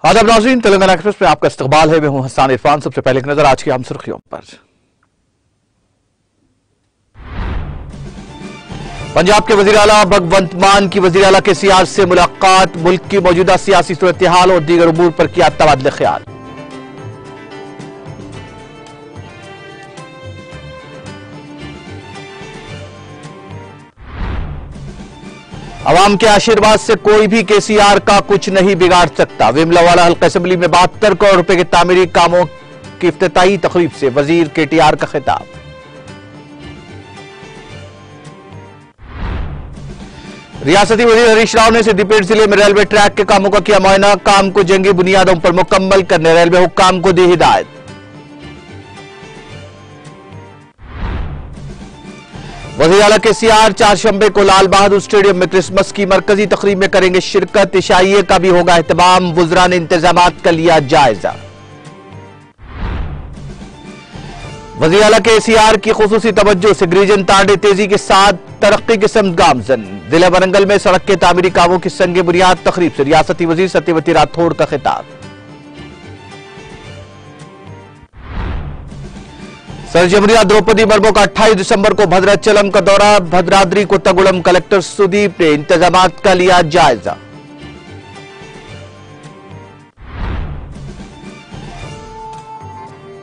आदाब नाज़रीन, तेलंगाना एक्सप्रेस में आपका इस्तकबाल है। मैं हूं हसन इरफान। सबसे पहले एक नजर आज की अहम सुर्खियों पर। पंजाब के वजीर आला भगवंत मान की वजीर आला के सीआर से मुलाकात, मुल्क की मौजूदा सियासी सूरत हाल और दीगर उमूर पर किया तबादला ख्याल। अवाम के आशीर्वाद से कोई भी केसीआर का कुछ नहीं बिगाड़ सकता। विमलावाला हल्का असेंबली में 72 करोड़ रुपए के तामीरी कामों की इफ्तिताही तकरीब से वजीर केटीआर का खिताब। रियासती वजीर हरीश राव ने सिद्दीपेट जिले में रेलवे ट्रैक के कामों का किया मुआयना, काम को जंगी बुनियादों पर मुकम्मल करने रेलवे हुक्काम को दी हिदायत। वज़ीर आला के सीआर चारशंबे को लाल बहादुर स्टेडियम में क्रिसमस की मरकजी तकरीब में करेंगे शिरकत, इशाइये का भी होगा एहतमाम, वुज़रा ने इंतजामात का लिया जायजा। वज़ीर आला के सीआर की खुसूसी तवज्जो से ग्रीजन तांडे तेजी के साथ तरक्की के समत गामजन, जिला वरंगल में सड़क के तामीरी कामों की संग बुनियाद तकरीब से रियासती वजीर सत्यवती राठौड़ का खिताब। सर जमहूरिया द्रौपदी मुर्मू का 28 दिसंबर को भद्राचलम का दौरा, भद्राद्री कोत्तागुड़म कलेक्टर सुदीप ने इंतजामात का लिया जायजा।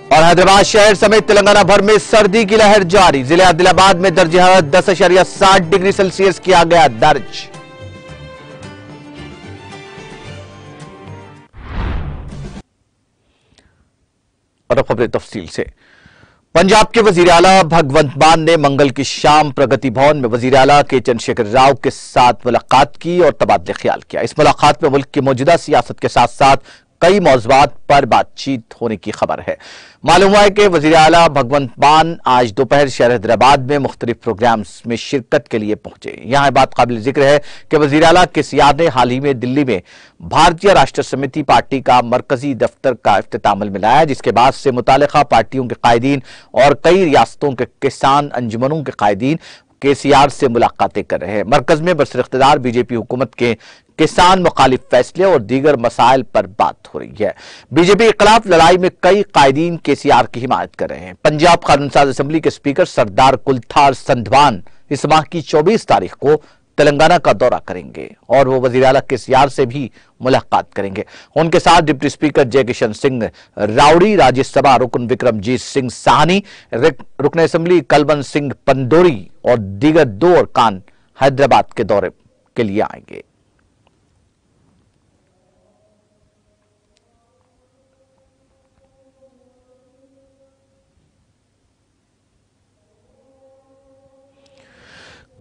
और हैदराबाद शहर समेत तेलंगाना भर में सर्दी की लहर जारी, जिले आदिलाबाद में दर्ज हरारत 10.7 डिग्री सेल्सियस किया गया दर्ज। और अब खबरें तफसील से। पंजाब के वजीर आला भगवंत मान ने मंगल की शाम प्रगति भवन में वजीर आला के चंद्रशेखर राव के साथ मुलाकात की और तबादला ख्याल किया। इस मुलाकात में मुल्क की मौजूदा सियासत के साथ साथ कई मौज़ूआत पर बातचीत होने की खबर है। मालूम हुआ है कि वज़ीर आला भगवंत मान आज दोपहर शहर हैदराबाद में मुख्तलिफ प्रोग्राम्स में शिरकत के लिए पहुंचे। यहां बात काबिल जिक्र है कि वज़ीर आला के सीआर ने हाल ही में दिल्ली में भारतीय राष्ट्र समिति पार्टी का मरकजी दफ्तर का इफ्तिताम मिलाया, जिसके बाद से मुतालिका पार्टियों के कायदीन और कई रियासतों के किसान अंजुमनों के कायदीन केसीआर से मुलाकातें कर रहे हैं। मरकज में बरसर इख्तिदार बीजेपी हुकूमत के किसान मुखालिफ फैसले और दीगर मसाइल पर बात हो रही है। बीजेपी के खिलाफ लड़ाई में कई कायदीन केसीआर की हिमायत कर रहे हैं। पंजाब कानून साज असेंबली के स्पीकर सरदार कुलथार संधवान इस माह की 24 तारीख को तेलंगाना का दौरा करेंगे और वो वजीर आला केसीआर से भी मुलाकात करेंगे। उनके साथ डिप्टी स्पीकर जय किशन सिंह रावड़ी, राज्यसभा रुकन विक्रमजीत सिंह साहनी, रुकन असेंबली कलवंत सिंह पंदोरी और दीगर 2 अरकान हैदराबाद के दौरे के लिए आएंगे।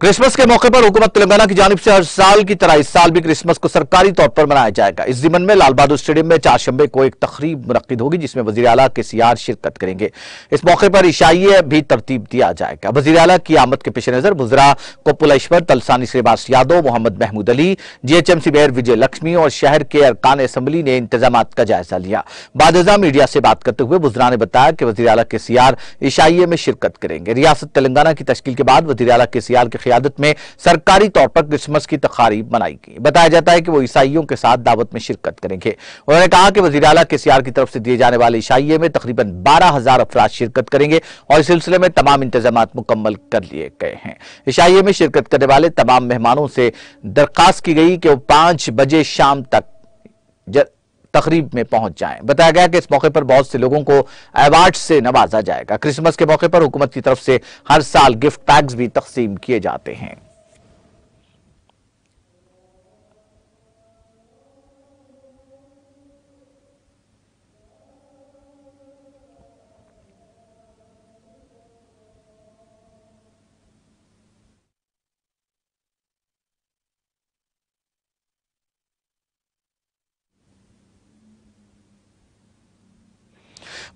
क्रिसमस के मौके पर हुकूमत तेलंगाना की जानिब से हर साल की तरह इस साल भी क्रिसमस को सरकारी तौर पर मनाया जाएगा। इस जिमन में लाल बहादुर स्टेडियम में चारशंबे को एक तकरीब मुनक्किद होगी, जिसमें वजीर आला के सीआर शिरकत करेंगे। इस मौके पर इशाइये भी तरतीब दिया जाएगा। वजीर आला की आमद के पेश नजर मुजरा कोपुलेश्वर, तलसानी श्रीवास यादव, मोहम्मद महमूद अली, जीएचएमसी मेयर विजय लक्ष्मी और शहर के अरकान असेंबली ने इंतजाम का जायजा लिया। बादजा मीडिया से बात करते हुए मुजरा ने बताया कि वजीर आला के सीआर इशाइये में शिरकत करेंगे। रियासत तेलंगाना की तश्कील के बाद वजीर आला के सीआर की क़ियादत में सरकारी तौर पर क्रिसमस की तकारीब मनाई गई। बताया जाता है कि वो ईसाइयों के साथ दावत में शिरकत करेंगे। उन्होंने कहा कि वज़ीर आला के सीआर की तरफ से दिए जाने वाले इशाइये में तकरीबन 12,000 अफराद शिरकत करेंगे और इस सिलसिले में तमाम इंतजाम मुकम्मल कर लिए गए हैं। इशाइये में शिरकत करने वाले तमाम मेहमानों से दरखास्त की गई कि वो 5 बजे शाम तक तकरीब में पहुंच जाएं। बताया गया कि इस मौके पर बहुत से लोगों को अवार्ड से नवाजा जाएगा। क्रिसमस के मौके पर हुकूमत की तरफ से हर साल गिफ्ट पैक्स भी तकसीम किए जाते हैं।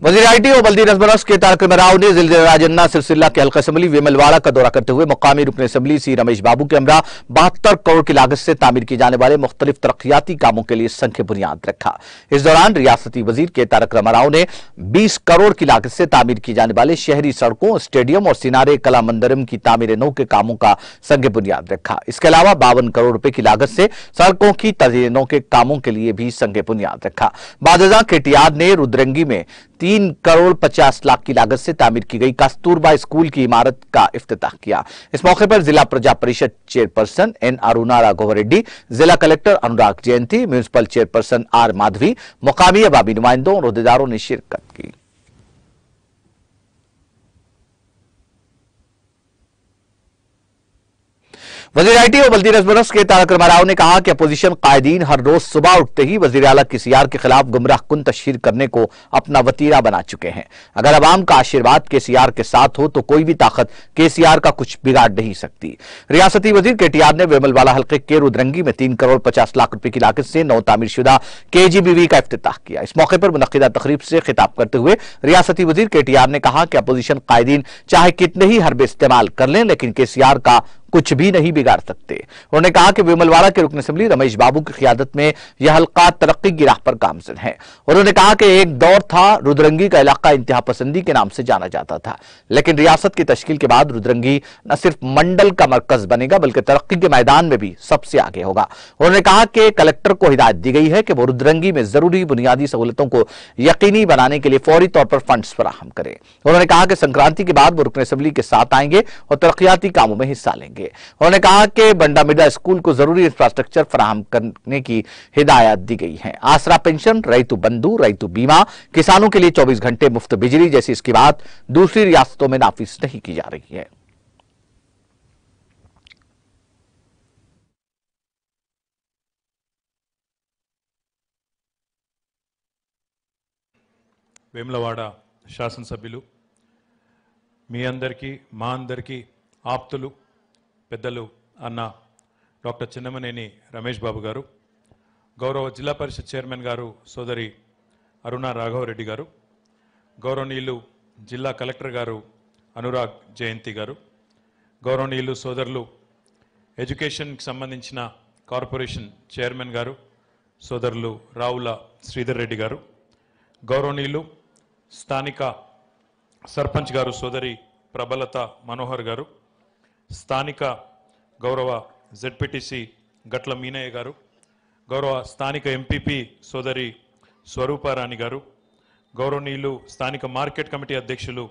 वजीर आईटी और बल्दी नज़्म नस्क के तारक राव ने जिला राजन्ना सिलसिला के हल्का असम्बली वेमलवाड़ा का दौरा करते हुए मकामी रुकन असम्बली सी रमेश बाबू के हमरा 72 करोड़ की लागत से तामीर किए जाने वाले मुख्तलिफ तरक्याती कामों के लिए संख्य बुनियाद रखा। इस दौरान रियासती वजीर के तारक राव ने 20 करोड़ की लागत से तामीर किए जाने वाले शहरी सड़कों, स्टेडियम और सिनारे कला मंदिरम की तामीर नौ के कामों का संख्य बुनियाद रखा। इसके अलावा 52 करोड़ रुपए की लागत से सड़कों की तजदीद नौ के कामों के लिए भी संख्य बुनियाद रखा। बादशाह केटीआर ने रुद्रंगी में 3 करोड़ 50 लाख की लागत से तामीर की गई कस्तूरबा स्कूल की इमारत का इफ्तिताह किया। इस मौके पर जिला प्रजा परिषद चेयरपर्सन एन अरुणा राघव रेड्डी, जिला collector Anurag Jayanti, municipal chairperson R Madhavi, मुकामी अबाबी नुमाइंदों और अहदेदारों ने शिरकत की। वजीर आईटी और बल्दी नज़्म नस्क के तारक राव ने कहा कि अपोजिशन कायदीन हर रोज सुबह उठते ही वजीर आला केसीआर के खिलाफ गुमराह कुन तशहीर करने को अपना वतीरा बना चुके हैं। अगर अवाम का आशीर्वाद केसीआर के साथ हो तो कोई भी ताकत केसीआर का कुछ बिगाड़ नहीं सकती। रियासती वजीर केटीआर ने वेमलवाड़ा हल्के के रुद्रंगी में 3 करोड़ 50 लाख रुपए की लागत से नौ तामीरशुदा केजीबीवी का इफ्तिताह किया। इस मौके पर मुनक्किदा तकरीब से खिताब करते हुए रियासती वजीर केटीआर ने कहा कि अपोजिशन कायदीन चाहे कितने ही हरबे इस्तेमाल कर लें लेकिन केसीआर का कुछ भी नहीं बिगाड़ सकते। उन्होंने कहा कि वेमलवाड़ा के रुकन असम्बली रमेश बाबू की क़ियादत में यह हल्का तरक्की की राह पर गामजन है। उन्होंने कहा कि एक दौर था रुद्रंगी का इलाका इंतहा पसंदी के नाम से जाना जाता था, लेकिन रियासत की तश्कील के बाद रुद्रंगी न सिर्फ मंडल का मरकज बनेगा बल्कि तरक्की के मैदान में भी सबसे आगे होगा। उन्होंने कहा कि कलेक्टर को हिदायत दी गई है कि वो रुद्रंगी में जरूरी बुनियादी सहूलतों को यकीनी बनाने के लिए फौरी तौर पर फंड्स फराहम करें। उन्होंने कहा कि संक्रांति के बाद वो रुकन असम्बली के साथ आएंगे और तरक्याती कामों में हिस्सा लेंगे। उन्होंने कहा कि बंडा मिडा स्कूल को जरूरी इंफ्रास्ट्रक्चर फराहम करने की हिदायत दी गई है। आसरा पेंशन, रईतु बंधु, रईतु बीमा, किसानों के लिए 24 घंटे मुफ्त बिजली जैसी इसकी बात दूसरी रियासतों में नाफिज नहीं की जा रही है। వేములవాడ శాసనసభ్యులు మీ అందరికీ మా అందరికీ ఆప్తులు పెద్దలు అన్న డాక్టర్ చిన్నమనేని రమేష్ బాబు గారు, గౌరవ జిల్లా పరిషత్ చైర్మన్ గారు సోదరి అరుణా రాఘవరెడ్డి గారు, గౌరవనీయులు జిల్లా కలెక్టర్ గారు అనురాగ్ జయంతి గారు, గౌరవనీయులు సోదరులు ఎడ్యుకేషన్కి సంబంధించిన కార్పొరేషన్ చైర్మన్ గారు సోదరులు రావుల శ్రీధర్ రెడ్డి గారు, గౌరవనీయులు స్థానిక సర్పంచ్ గారు సోదరి ప్రబలత మనోహర్ గారు, స్థానిక గౌరవ జెడ్పీటీసీ గట్ల మీనయ్య గారు, గౌరవ స్థానిక ఎంపీపీ సోదరి స్వరూపారాణి గారు, గౌరవనీయులు స్థానిక మార్కెట్ కమిటీ అధ్యక్షులు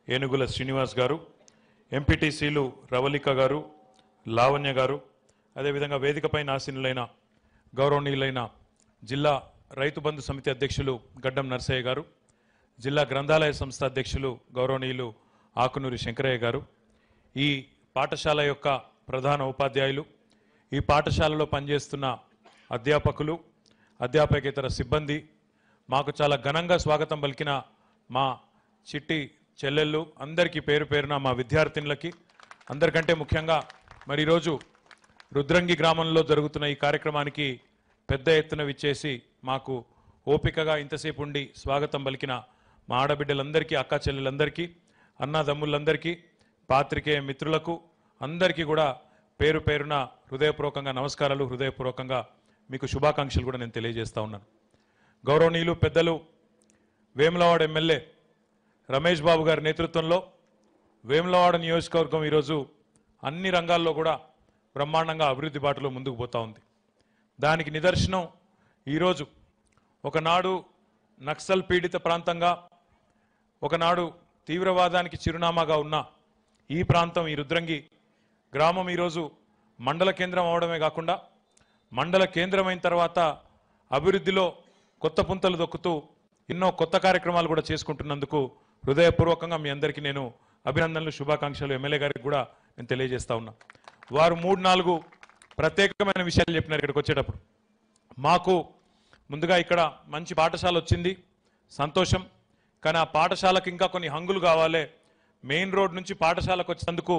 ఏనుగుల శ్రీనివాస్ గారు, ఎంపీటీసీలు రవళిక గారు, లావణ్య గారు, అదేవిధంగా వేదికపైన ఆసీనులైన గౌరవనీయులైన జిల్లా రైతు బంధు సమితి అధ్యక్షులు గడ్డం నర్సయ్య గారు, జిల్లా గ్రంథాలయ సంస్థ అధ్యక్షులు గౌరవనీయులు ఆకునూరి శంకరయ్య గారు, ఈ పాఠశాల యొక్క ప్రధాన ఉపాధ్యాయులు, ఈ పాఠశాలలో పనిచేస్తున్న అధ్యాపకులు, అధ్యాపకేతర సిబ్బంది, మాకు చాలా ఘనంగా స్వాగతం పలికిన మా చిట్టి చెల్లెళ్ళు అందరికీ పేరు పేరున మా విద్యార్థినులకి అందరికంటే ముఖ్యంగా మరి ఈరోజు రుద్రంగి గ్రామంలో జరుగుతున్న ఈ కార్యక్రమానికి పెద్ద ఎత్తున విచ్చేసి మాకు ఓపికగా ఇంతసేపు ఉండి స్వాగతం పలికిన మా ఆడబిడ్డలందరికీ, అక్క చెల్లెలందరికీ, అన్నదమ్ములందరికీ, పాత్రికేయ మిత్రులకు అందరికీ కూడా పేరు పేరున హృదయపూర్వకంగా నమస్కారాలు, హృదయపూర్వకంగా మీకు శుభాకాంక్షలు కూడా నేను తెలియజేస్తా ఉన్నాను. గౌరవనీయులు పెద్దలు వేములవాడ ఎమ్మెల్యే రమేష్ బాబు గారి నేతృత్వంలో వేములవాడ నియోజకవర్గం ఈరోజు అన్ని రంగాల్లో కూడా బ్రహ్మాండంగా అభివృద్ధి బాటలో ముందుకు పోతా ఉంది. దానికి నిదర్శనం ఈరోజు ఒకనాడు నక్సల్ పీడిత ప్రాంతంగా, ఒకనాడు తీవ్రవాదానికి చిరునామాగా ఉన్న ఈ ప్రాంతం, ఈ రుద్రంగి గ్రామం ఈరోజు మండల కేంద్రం అవడమే కాకుండా మండల కేంద్రమైన తర్వాత అభివృద్ధిలో కొత్త పుంతలు దొక్కుతూ ఎన్నో కొత్త కార్యక్రమాలు కూడా చేసుకుంటున్నందుకు హృదయపూర్వకంగా మీ అందరికీ నేను అభినందనలు, శుభాకాంక్షలు ఎమ్మెల్యే గారికి కూడా నేను తెలియజేస్తా ఉన్నా. వారు 3-4 ప్రత్యేకమైన విషయాలు చెప్పినారు. ఇక్కడికి వచ్చేటప్పుడు మాకు ముందుగా ఇక్కడ మంచి పాఠశాల వచ్చింది, సంతోషం. కానీ ఆ పాఠశాలకు ఇంకా కొన్ని హంగులు కావాలి. మెయిన్ రోడ్ నుంచి పాఠశాలకు వచ్చేందుకు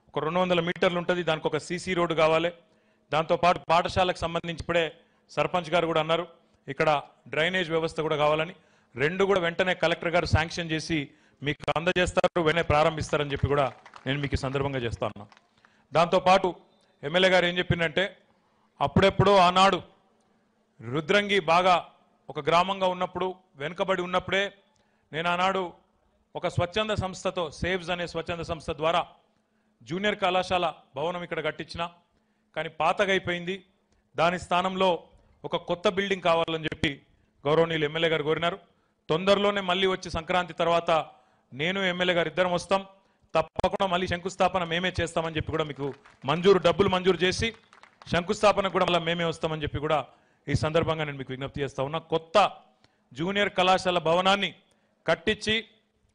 ఒక 200 మీటర్లు ఉంటుంది, దానికి ఒక సీసీ రోడ్డు కావాలి. దాంతోపాటు పాఠశాలకు సంబంధించి ఇప్పుడే సర్పంచ్ గారు కూడా అన్నారు ఇక్కడ డ్రైనేజ్ వ్యవస్థ కూడా కావాలని. రెండు కూడా వెంటనే కలెక్టర్ గారు శాంక్షన్ చేసి మీకు అందజేస్తారు, వెంటనే ప్రారంభిస్తారని చెప్పి కూడా నేను మీకు ఈ సందర్భంగా చేస్తా ఉన్నా. దాంతోపాటు ఎమ్మెల్యే గారు ఏం చెప్పిందంటే, అప్పుడెప్పుడో ఆనాడు రుద్రంగి బాగా ఒక గ్రామంగా ఉన్నప్పుడు, వెనుకబడి ఉన్నప్పుడే నేను ఆనాడు ఒక స్వచ్ఛంద సంస్థతో, సేవ్స్ అనే స్వచ్ఛంద సంస్థ ద్వారా జూనియర్ కళాశాల భవనం ఇక్కడ కట్టించిన, కానీ పాతగైపోయింది. దాని స్థానంలో ఒక కొత్త బిల్డింగ్ కావాలని చెప్పి గౌరవనీయులు ఎమ్మెల్యే గారు కోరినారు. తొందరలోనే మళ్ళీ వచ్చి సంక్రాంతి తర్వాత నేను ఎమ్మెల్యే గారు ఇద్దరం వస్తాం, తప్పకుండా మళ్ళీ శంకుస్థాపన మేమే చేస్తామని చెప్పి కూడా మీకు డబ్బులు మంజూరు చేసి శంకుస్థాపన కూడా మళ్ళీ మేమే వస్తామని చెప్పి కూడా ఈ సందర్భంగా నేను మీకు విజ్ఞప్తి చేస్తా ఉన్నా. కొత్త జూనియర్ కళాశాల భవనాన్ని కట్టించి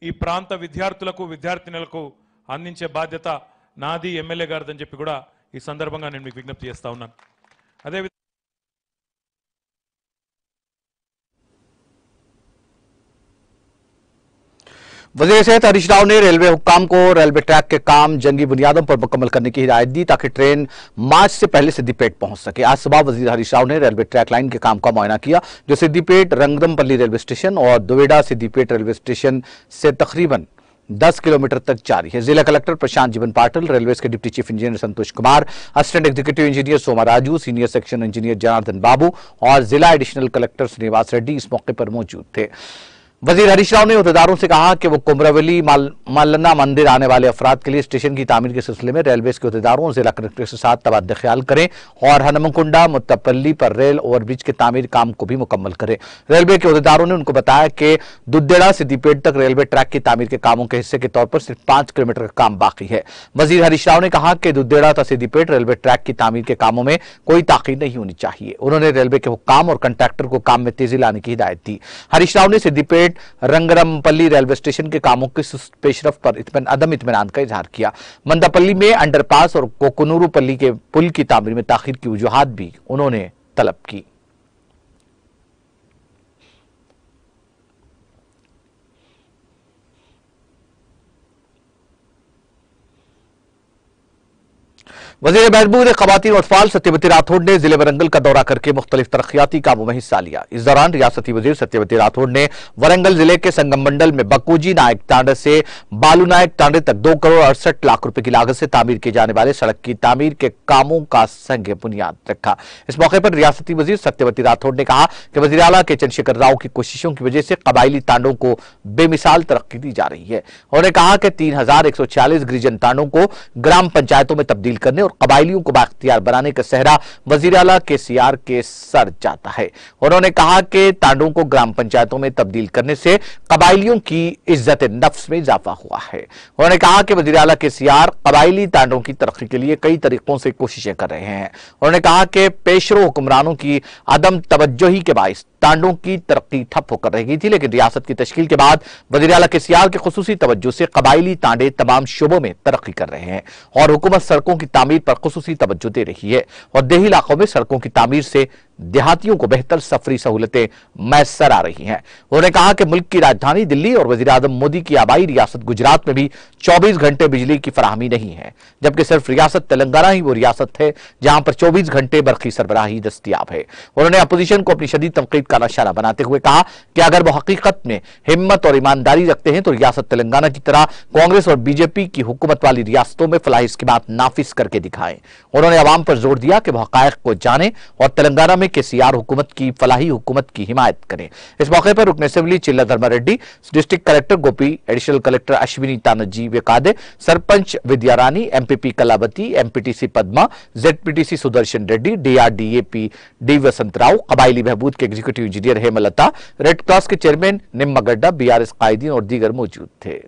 ఈ ప్రాంత విద్యార్థులకు విద్యార్థినులకు అందించే బాధ్యత నాది, ఎమ్మెల్యే గారిదని చెప్పి కూడా ఈ సందర్భంగా నేను మీకు విజ్ఞప్తి చేస్తా ఉన్నాను. అదే वजीर सेहत हरीश राव ने रेलवे हुक्काम को रेलवे ट्रैक के काम जंगी बुनियादों पर मुकम्मल करने की हिदायत दी ताकि ट्रेन मार्च से पहले सिद्दीपेट पहुंच सके। आज सुबह वजीर हरीश राव ने रेलवे ट्रैक लाइन के काम का मुआयना किया, जो सिद्दीपेट रंगदमपल्ली रेलवे स्टेशन और दुवेडा सिद्दीपेट रेलवे स्टेशन से तकरीबन 10 किलोमीटर तक जारी है। जिला कलेक्टर प्रशांत जीवन पाटिल, रेलवे के deputy chief engineer Santosh Kumar, assistant executive engineer Soma Raju, senior section engineer Janardhan Babu और जिला एडिशनल कलेक्टर श्रीनिवास रेड्डी इस मौके पर मौजूद थे। वजीर हरीश राव ने अहदेदारों से कहा कि वो कुमरवली मल्लना मंदिर आने वाले अफराद के लिए स्टेशन की तामीर के सिलसिले में रेलवे के अहदेदारों और जिला कलेक्टर के साथ तबादला ख्याल करें और हनुमकुंडा मुत्तपल्ली पर रेल ओवरब्रिज के तामीर काम को भी मुकम्मल करें। रेलवे के अहदेदारों ने उनको बताया कि दुद्देड़ा सिद्दीपेट तक रेलवे ट्रैक की तामीर के कामों के हिस्से के तौर पर सिर्फ 5 किलोमीटर का काम बाकी है। वजीर हरीश राव ने कहा कि दुद्देड़ा तथा सिद्दीपेट रेलवे ट्रैक की तामीर के कामों में कोई ताखीर नहीं होनी चाहिए। उन्होंने रेलवे के हुक्काम और कंट्रैक्टर को काम में तेजी लाने की हिदायत दी। हरीश राव ने सिद्दीपेट रंगरमपल्ली रेलवे स्टेशन के कामों की पेशरफ पर अदम इत्मीनान का इजहार किया। मंदापल्ली में अंडरपास और कोकुनूरुपल्ली के पुल की तामीर में ताखीर की वजूहात भी उन्होंने तलब की। वज़ीर बहबूद ख़वातीन और अतफ़ाल सत्यवती राठौड़ ने जिले वरंगल का दौरा करके मुख्तलिफ तरक्याती कामों में हिस्सा लिया। इस दौरान रियासती वज़ीर सत्यवती राठौड़ ने वरंगल जिले के संगम मंडल में बक्कूजी नायक तांडे से बालू नायक तांडे तक 2 करोड़ 68 लाख रुपए की लागत से तामीर किए जाने वाले सड़क की तामीर के कामों का संग बुनियाद रखा। इस मौके पर रियासती वज़ीर सत्यवती राठौड़ ने कहा कि वज़ीर आला के चंद्रशेखर राव की कोशिशों की वजह से कबायली तांडों को बेमिसाल तरक्की दी जा रही है। उन्होंने कहा कि 3146 गिरिजन तांडों को ग्राम पंचायतों में तब्दील करने और कबायलियों को बाख्तियार बनाने का सेहरा वज़ीर आला केसीआर के सर जाता है। उन्होंने कहा कि तांडों को ग्राम पंचायतों में तब्दील करने से कबायलियों की इज्जत नफ्स में इजाफा हुआ है। उन्होंने कहा कि वज़ीर आला केसीआर कबायली तांडों की तरक्की के लिए कई तरीकों से कोशिशें कर रहे हैं। उन्होंने कहा कि पेशरो हुक्मरानों की अदम तवज्जोही के बाइस तांडों की तरक्की ठप होकर रह गई थी, लेकिन रियासत की तश्कील के बाद वज़ीर आला केसीआर के खुसूसी तवज्जो से कबायली तांडे तमाम शोबों में तरक्की कर रहे हैं और हुकूमत सड़कों की तामीर पर खुसूसी तवज्जो दे रही है और देही इलाकों में सड़कों की तामीर से देहातियों को बेहतर सफरी सहूलतें मैसर आ रही हैं। उन्होंने कहा कि मुल्क की राजधानी दिल्ली और वज़ीर आज़म मोदी की आबाई रियासत गुजरात में भी 24 घंटे बिजली की फराहमी नहीं है, जबकि सिर्फ रियासत तेलंगाना ही वो रियासत है जहां पर 24 घंटे बरकी सरबराही दस्तियाब है। उन्होंने अपोजिशन को अपनी शदीद तनकीद का निशाना बनाते हुए कहा कि अगर वो हकीकत में हिम्मत और ईमानदारी रखते हैं तो रियासत तेलंगाना की तरह कांग्रेस और बीजेपी की हुकूमत वाली रियासतों में फलाही स्कीमात नाफिज करके दिखाएं। उन्होंने अवाम पर जोर दिया कि वह हकायक को जाने और तेलंगाना में केसीआर हुकूमत की फलाही हुकूमत की हिमायत करें। इस मौके पर रुकन assembly Chilla Dharma Reddy, district collector Gopi, additional collector Ashwini Tanaji Wekade, sarpanch Vidya Rani, MPP Kalavathi, MPTC Padma, ZPTC Sudarshan Reddy, DRDAP D Vasanth Rao, कबायली बहबूद के executive engineer Hemalatha, Red Cross के चेयरमैन निम्मा गड्डा, बीआरएस कायदीन और दीगर मौजूद थे।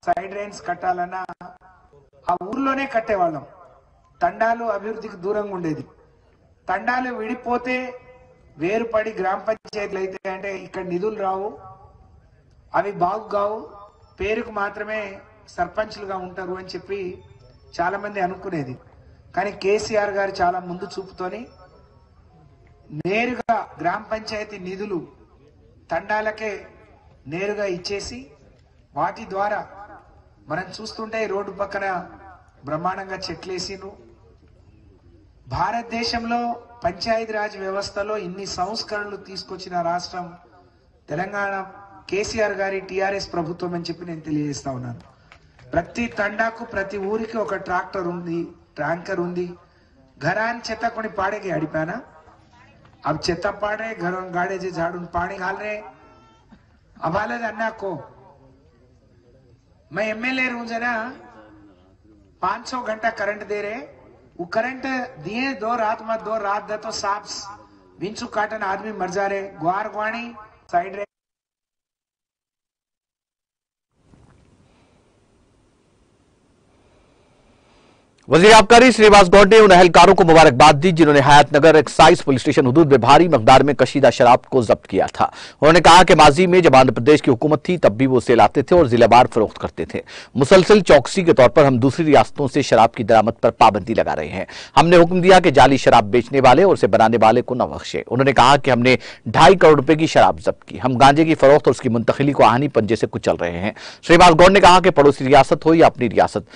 సైడ్ రైన్స్ కట్టాలన్నా ఆ ఊర్లోనే కట్టేవాళ్ళం. తండాలు అభివృద్ధికి దూరంగా ఉండేది. తండాలు విడిపోతే వేరుపడి గ్రామ పంచాయతీలు అయితే అంటే ఇక్కడ నిధులు రావు, అవి బాగు కావు, పేరుకు మాత్రమే సర్పంచ్లుగా ఉంటారు అని చెప్పి చాలా మంది అనుకునేది. కానీ కేసీఆర్ గారు చాలా ముందు చూపుతోని నేరుగా గ్రామ పంచాయతీ నిధులు తండాలకే నేరుగా ఇచ్చేసి వాటి ద్వారా మనం చూస్తుంటే ఈ రోడ్డు పక్కన బ్రహ్మాండంగా చెట్లేసిను. భారతదేశంలో పంచాయతీరాజ్ వ్యవస్థలో ఇన్ని సంస్కరణలు తీసుకొచ్చిన రాష్ట్రం తెలంగాణ కేసీఆర్ గారి టీఆర్ఎస్ ప్రభుత్వం అని చెప్పి నేను తెలియజేస్తా ఉన్నాను. ప్రతి తండాకు ప్రతి ఊరికి ఒక ట్రాక్టర్ ఉంది, ట్యాంకర్ ఉంది. घरान चेता कोनी पाड़े के अड़ी पाना, अब चेता पाड़े घरों गाड़े जे झाड़ून पानी घाल रहे. अब हाले अन्ना को मैं एमएलए रहूं जना 500 घंटा करंट दे रहे. वो करंट दिए 2 रात में 2 रात दे तो सांप विंचू काटन आदमी मर जा रहे. ग्वार ग्वाणी साइड रहे. वजीर आबकारी श्रीनिवास गौड़ ने उन अहलकारों को मुबारकबाद दी जिन्होंने हयातनगर एक्साइज पुलिस स्टेशन हुदूद में भारी मकदार में कशीदा शराब को जब्त किया था। उन्होंने कहा कि माजी में जब आंध्र प्रदेश की हुकूमत थी तब भी वो उसे लाते थे और जिलेवार फरोख्त करते थे। मुसलसल चौकसी के तौर पर हम दूसरी रियासतों से शराब की दरामद पर पाबंदी लगा रहे हैं। हमने हुक्म दिया कि जाली शराब बेचने वाले और उसे बनाने वाले को न बख्शे। उन्होंने कहा कि हमने 2.5 करोड़ रुपए की शराब जब्त की। हम गांजे की फरोख्त और उसकी मुंतकिली को आहनी पंजे से कुचल रहे हैं। श्रीनिवास गौड़ ने कहा कि पड़ोसी रियासत हो या अपनी रियासत,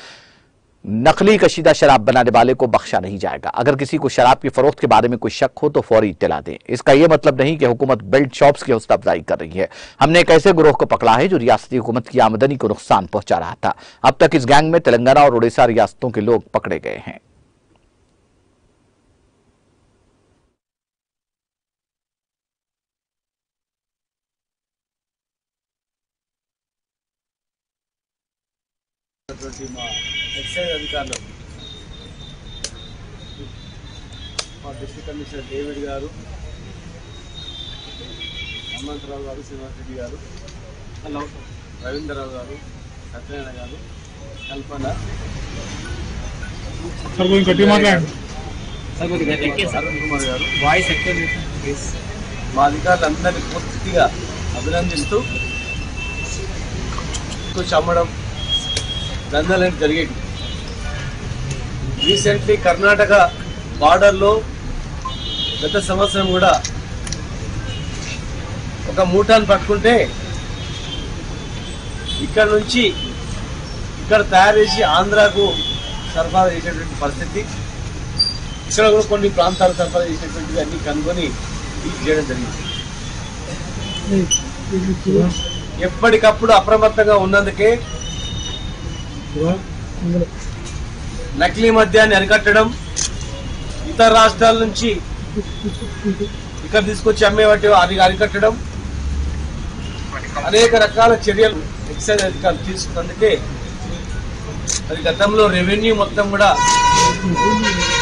नकली कशीदा शराब बनाने वाले को बख्शा नहीं जाएगा। अगर किसी को शराब की फरोख्त के बारे में कोई शक हो तो फौरी इत्तला दें। इसका यह मतलब नहीं कि हुकूमत बेल्ट शॉप्स की हौसला अफजाई कर रही है। हमने एक ऐसे गिरोह को पकड़ा है जो रियासती हुकूमत की आमदनी को नुकसान पहुंचा रहा था। अब तक इस गैंग में तेलंगाना और उड़ीसा रियासतों के लोग पकड़े गए हैं। एक्साइज अधिकारुలు మా డిస్ట్రిక్ట్ కమిషనర్ డేవిడ్ గారు, హనుమంతరావు గారు, శ్రీనివాస్ రెడ్డి గారు, రవీంద్రరావు గారు, సత్యనారాయణ గారు, కల్పన, అరుణ్ కుమార్ గారు, మా అధికారులందరినీ పూర్తిగా అభినందిస్తూ అమ్మడం దందాలు జరిగేవి. రీసెంట్లీ కర్ణాటక బార్డర్లో గత సంవత్సరం కూడా ఒక మూటాను పట్టుకుంటే ఇక్కడ నుంచి ఇక్కడ తయారు చేసి ఆంధ్రాకు సరఫరా చేసేటువంటి పరిస్థితి, ఇక్కడ కూడా కొన్ని ప్రాంతాలు సరఫరా చేసేటువంటివి అన్ని కనుగొని చేయడం జరిగింది. ఎప్పటికప్పుడు అప్రమత్తంగా ఉన్నందుకే నకిలీ మద్యాన్ని అరికట్టడం, ఇతర రాష్ట్రాల నుంచి ఇక్కడ తీసుకొచ్చి అమ్మేవాటి అది అరికట్టడం, అనేక రకాల చర్యలు ఎక్సైజ్ అధికారులు తీసుకున్నందుకే మరి గతంలో రెవెన్యూ మొత్తం కూడా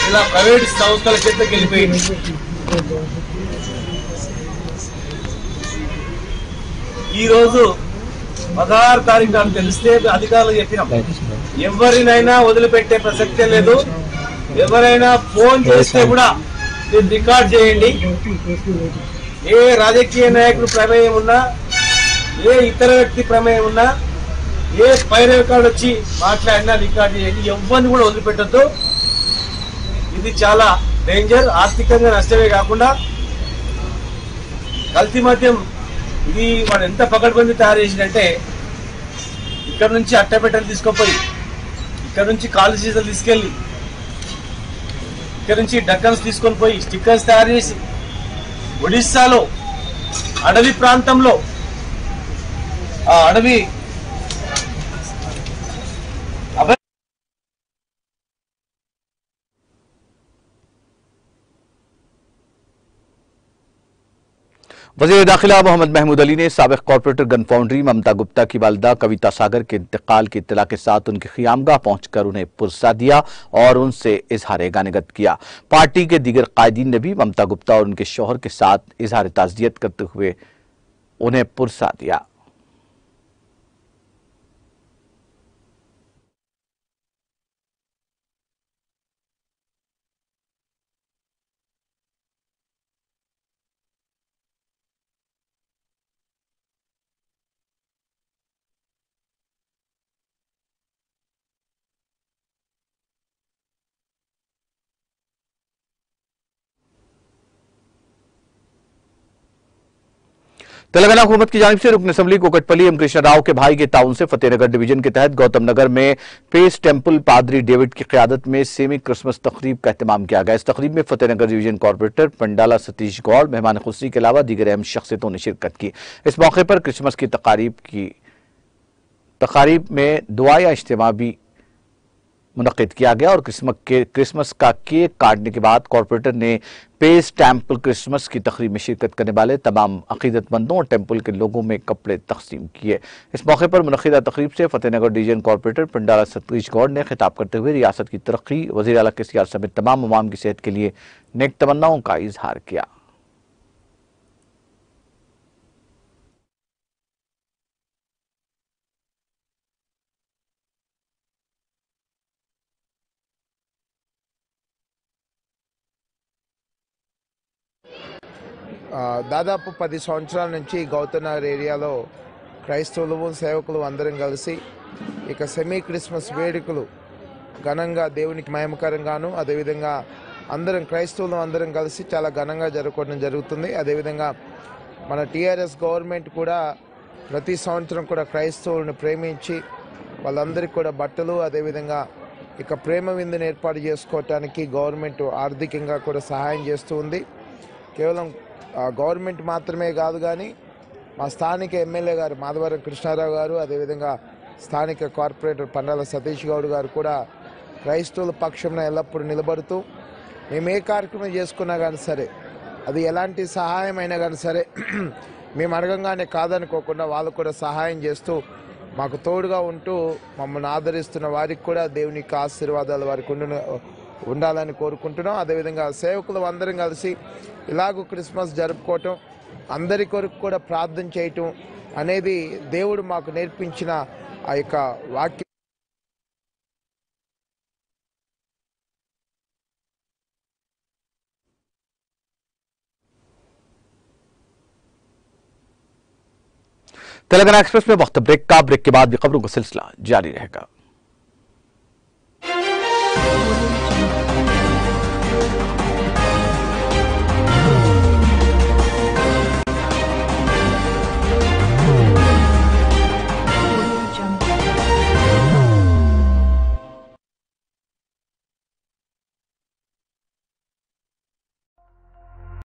ఇలా ప్రైవేట్ సంస్థల చేతకి వెళ్ళిపోయింది. ఈరోజు 16 తారీఖు నాకు తెలిస్తే అధికారులు చెప్పినాం, ఎవరినైనా వదిలిపెట్టే ప్రసక్తే లేదు. ఎవరైనా ఫోన్ చేస్తే కూడా మీరు రికార్డ్ చేయండి. ఏ రాజకీయ నాయకుడు ప్రమేయం ఉన్నా, ఏ ఇతర వ్యక్తి ప్రమేయం ఉన్నా, ఏ పై రికార్డు వచ్చి మాట్లాడినా రికార్డ్ చేయండి. ఎవరిని కూడా వదిలిపెట్టద్దు. ఇది చాలా డేంజర్. ఆర్థికంగా నష్టమే కాకుండా కల్తీ మద్యం ఇది వాడు ఎంత పకడ్బందీ తయారు చేసిందంటే, ఇక్కడ నుంచి అట్టపెట్టెలు తీసుకుపోయి, ఇక్కడ నుంచి కాలు సీజలు తీసుకెళ్లి, ఇక్కడ నుంచి డక్కన్స్ తీసుకొని పోయి స్టిక్కర్స్ తయారు చేసి ఒడిస్సాలో అడవి ప్రాంతంలో ఆ అడవి वज़ीर दाखिला मोहम्मद महमूद अली ने साबिक़ कॉरपोरेटर गन फाउंड्री ममता गुप्ता की वालिदा कविता सागर के इंतकाल की इत्तला के साथ उनकी क़ियामगाह पहुंचकर उन्हें पुरसा दिया और उनसे इजहार गानिगत किया। पार्टी के दीगर कायदीन ने भी ममता गुप्ता और उनके शौहर के साथ इजहार ताज़ियत करते हुए उन्हें पुरसा दिया। तेलंगाना हुकूमत की जानिब से रुकन असम्बली कोकटपल्ली एम कृष्णा राव के भाई के ताउन से फतेहनगर डिवीजन के तहत गौतम नगर में पेस टेम्पल पादरी डेविड की क़यादत में सेमी क्रिसमस तकरीब का एहतमाम किया गया। इस तकरीब में फतेहनगर डिवीजन कॉर्पोरेटर पंडाला सतीश गौड़, मेहमान खुसूसी के अलावा दीगर अहम शख्सियतों ने शिरकत की। इस मौके पर क्रिसमस की तकारीब में दुआ या इज्तिमा भी मुनक़िद किया गया और क्रिसमस का केक काटने के बाद कॉर्पोरेटर ने पेस टेम्पल क्रिसमस की तकरीब में शिरकत करने वाले तमाम अकीदतमंदों और टेम्पल के लोगों में कपड़े तकसीम किए। इस मौके पर मुनक़िदा तकरीब से फतेहनगर डिवीजन कॉर्पोरेटर पंडाला सतीश गौड़ ने खिताब करते हुए रियासत की तरक्की, वज़ीर आला के सियासत समेत तमाम अवाम की सेहत के लिए नेक तमन्नाओं का इजहार किया। దాదాపు 10 సంవత్సరాల నుంచి గౌతమ్ నగర్ ఏరియాలో క్రైస్తవులు సేవకులు అందరం కలిసి ఇక సెమీ క్రిస్మస్ వేడుకలు ఘనంగా దేవునికి మహిమకరంగాను అదేవిధంగా అందరం క్రైస్తవులు అందరం కలిసి చాలా ఘనంగా జరుపుకోవడం జరుగుతుంది। అదేవిధంగా మన టీఆర్ఎస్ గవర్నమెంట్ కూడా ప్రతి సంవత్సరం కూడా క్రైస్తవులను ప్రేమించి వాళ్ళందరికీ కూడా బట్టలు అదేవిధంగా ఇక ప్రేమ విందును ఏర్పాటు చేసుకోవడానికి గవర్నమెంట్ ఆర్థికంగా కూడా సహాయం చేస్తూ ఉంది। కేవలం గవర్నమెంట్ మాత్రమే కాదు కానీ మా స్థానిక ఎమ్మెల్యే గారు మాధవరం కృష్ణారావు గారు అదేవిధంగా స్థానిక కార్పొరేటర్ పండాల సతీష్ గౌడ్ గారు కూడా క్రైస్తవుల పక్షంలో ఎల్లప్పుడూ నిలబడుతూ మేము ఏ కార్యక్రమం చేసుకున్నా కానీ సరే అది ఎలాంటి సహాయం అయినా కానీ సరే మేము అడగంగానే కాదనుకోకుండా వాళ్ళు కూడా సహాయం చేస్తూ మాకు తోడుగా ఉంటూ మమ్మల్ని ఆదరిస్తున్న వారికి కూడా దేవుని యొక్క ఆశీర్వాదాలు వారికి ఉండాలని కోరుకుంటున్నాం। అదేవిధంగా సేవకులు అందరం కలిసి ఇలాగూ క్రిస్మస్ జరుపుకోవటం, అందరి కొరకు కూడా ప్రార్థన చేయటం అనేది దేవుడు మాకు నేర్పించిన ఆ యొక్క వాక్యం। तेलंगाना एक्सप्रेस में वक्त ब्रेक का, ब्रेक के बाद भी खबरों का सिलसिला जारी रहेगा।